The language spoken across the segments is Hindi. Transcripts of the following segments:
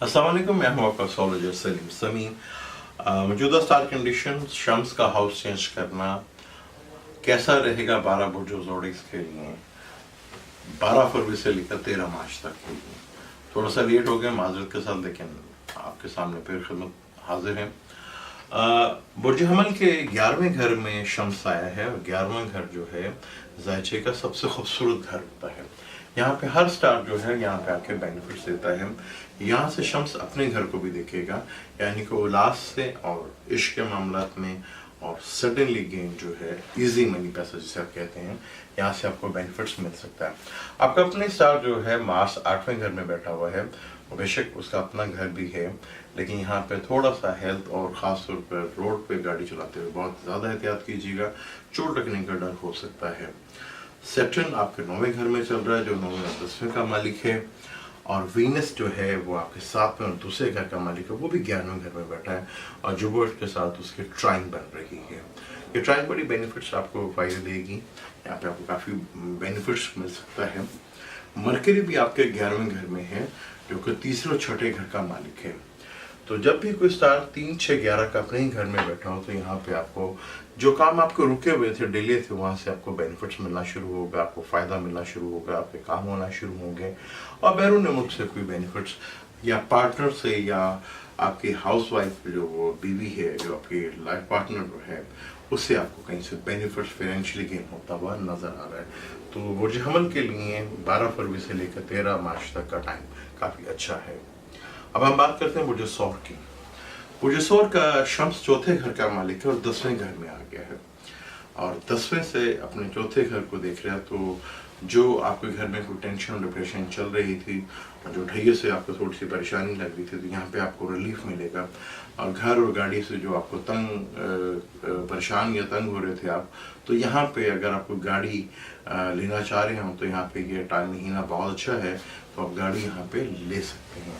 अस्सलाम वालेकुम, मैं हूं आपका एस्ट्रोलॉजर सलीम समी। मौजूदा स्टार कंडीशन, शम्स का हाउस चेंज करना कैसा रहेगा 12 बुर्जो जोडिक्स के लिए 12 फरवरी से लेकर 13 मार्च तक के लिए। थोड़ा सा लेट हो गया माजरत के साथ, लेकिन आपके सामने फिर खिदमत हाजिर है। बुर्ज हमल के 11वें घर में शम्स आया है और 11वां घर जो है ज़ायचे का सबसे खूबसूरत घर होता है। यहाँ पे हर स्टार जो है यहाँ पे आके बेनिफिट्स देता है। यहाँ से शम्स अपने घर को भी देखेगा, यानी कि उलास से और इश्क के मामलात में और सडनली गेन जो है इजी मनी पैसा जिसे आप कहते हैं, यहाँ से आपको बेनिफिट्स मिल सकता है। आपका अपने स्टार जो है मार्स 8वें घर में बैठा हुआ है, बेशक उसका अपना घर भी है, लेकिन यहाँ पे थोड़ा सा हेल्थ और ख़ास तौर पर रोड पे गाड़ी चलाते हुए बहुत ज़्यादा एहतियात कीजिएगा, चोट लगने का डर हो सकता है। सैटर्न आपके 9वें घर में चल रहा है, जो 9वें और 10वें का मालिक है, और वीनस जो है वो आपके 7वें और दूसरे घर का मालिक है, वो भी 11वें घर में बैठा है और जुपिटर के साथ उसकी ट्राइन बन रही है। ये ट्राइन बड़ी बेनिफिट्स आपको फायदे देगी, यहाँ पे आपको काफ़ी बेनिफिट्स मिल सकता है। मरकरी भी आपके 11वें घर में है, जो कि तीसरे और छठे घर का मालिक है। तो जब भी कोई स्टार 3, 6, 11 का अपने ही घर में बैठा हो, तो यहाँ पे आपको जो काम आपको रुके हुए थे, डिले थे, वहाँ से आपको बेनिफिट्स मिलना शुरू होगा, आपको फ़ायदा मिलना शुरू होगा, आपके काम होना शुरू होंगे। और बैरून मुल्क से कोई बेनिफिट्स या पार्टनर से या आपकी हाउस वाइफ जो वो बीवी है, जो आपकी लाइफ पार्टनर जो है, उससे आपको कहीं से बेनिफिट्स फाइनेंशियली गेन होता हुआ नज़र आ रहा है। तो बुर्ज हमल के लिए 12 फरवरी से लेकर 13 मार्च तक का टाइम काफ़ी अच्छा है। अब हम बात करते हैं बुर्ज सौर की। बुर्ज सौर का शम्स चौथे घर का मालिक है और 10वें घर में आ गया है, और 10वें से अपने चौथे घर को देख रहा है। तो जो आपके घर में कोई टेंशन और डिप्रेशन चल रही थी और जो ढैये से आपको थोड़ी सी परेशानी लग रही थी, तो यहाँ पे आपको रिलीफ मिलेगा। और घर और गाड़ी से जो आपको परेशान या तंग हो रहे थे आप, तो यहाँ पे अगर आपको गाड़ी लेना चाह रहे हो, तो यहाँ पे ये टाइम महीना बहुत अच्छा है, तो आप गाड़ी यहाँ पे ले सकते हैं।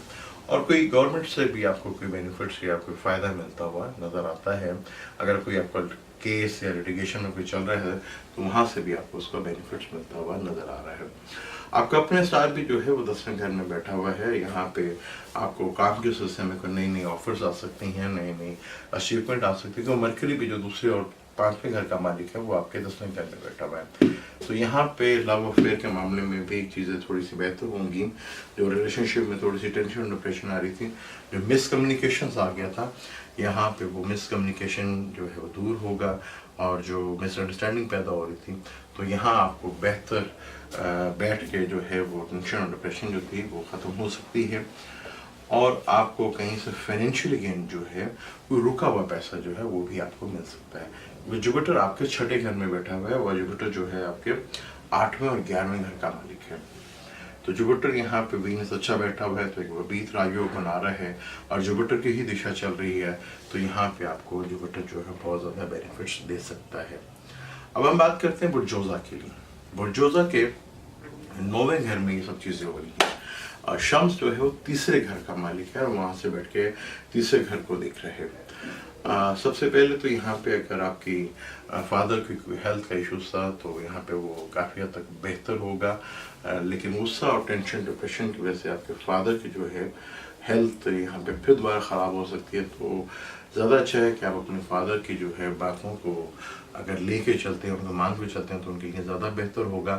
और कोई गवर्नमेंट से भी आपको कोई बेनिफिट्स या कोई फ़ायदा मिलता हुआ नज़र आता है। अगर कोई आपका केस या लिटिगेशन में कोई चल रहा है, तो वहाँ से भी आपको उसका बेनिफिट्स मिलता हुआ नज़र आ रहा है। आपका अपना स्टार भी जो है वो 10वें घर में बैठा हुआ है। यहाँ पे आपको काम के सिलसिले में कोई नई नई ऑफर्स आ सकती हैं, नई नई अचीवमेंट आ सकती है। तो मरकरी भी जो दूसरे और 5वें घर का मालिक है, वो आपके 10वें घर में बैठा हुआ है। तो यहाँ पे लव अफेयर के मामले में भी चीज़ें थोड़ी सी बेहतर होंगी। जो रिलेशनशिप में थोड़ी सी टेंशन डिप्रेशन आ रही थी, जो मिसकम्युनिकेशंस आ गया था, यहाँ पे वो मिसकम्युनिकेशन जो है वो दूर होगा, और जो मिसअंडरस्टैंडिंग पैदा हो रही थी, तो यहाँ आपको बेहतर बैठ के जो है वो टेंशन और डिप्रेशन जो थी वो ख़त्म हो सकती है। और आपको कहीं से फाइनेंशियल गेन जो है, कोई रुका हुआ पैसा जो है वो भी आपको मिल सकता है। जुपिटर आपके छठे घर में बैठा हुआ है, और जुपिटर जो है आपके 8वें और 11वें घर का मालिक है। तो जुपिटर यहाँ पे वीनस अच्छा बैठा हुआ है, तो एक वबीत राजयोग बना रहा है, और जुपिटर की ही दिशा चल रही है, तो यहाँ पे आपको जुपिटर जो है बहुत ज़्यादा बेनिफिट्स दे सकता है। अब हम बात करते हैं बुर्जोजा के लिए। बुर्जोजा के 9वें घर में ये सब चीज़ें हो रही हैं। और शम्स जो है वो तीसरे घर का मालिक है, और वहाँ से बैठ के तीसरे घर को देख रहे हैं। सबसे पहले तो यहाँ पे अगर आपकी फादर की कोई हेल्थ का इशूज़ था, तो यहाँ पे वो काफ़ी हद तक बेहतर होगा। लेकिन गुस्सा और टेंशन डिप्रेशन की वजह से आपके फादर की जो है हेल्थ यहाँ पे फिर दोबारा ख़राब हो सकती है। तो ज़्यादा अच्छा है कि आप अपने फादर की जो है बातों को अगर लेके चलते हैं, उनका मान के चलते हैं, तो उनके लिए ज़्यादा बेहतर होगा।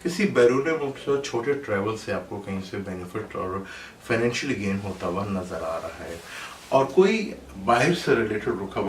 किसी बैरून मुल्क से छोटे ट्रैवल से आपको कहीं से बेनिफिट और फाइनेंशियली गेन होता हुआ नज़र आ रहा है। और कोई बाहर से रिलेटेड रुका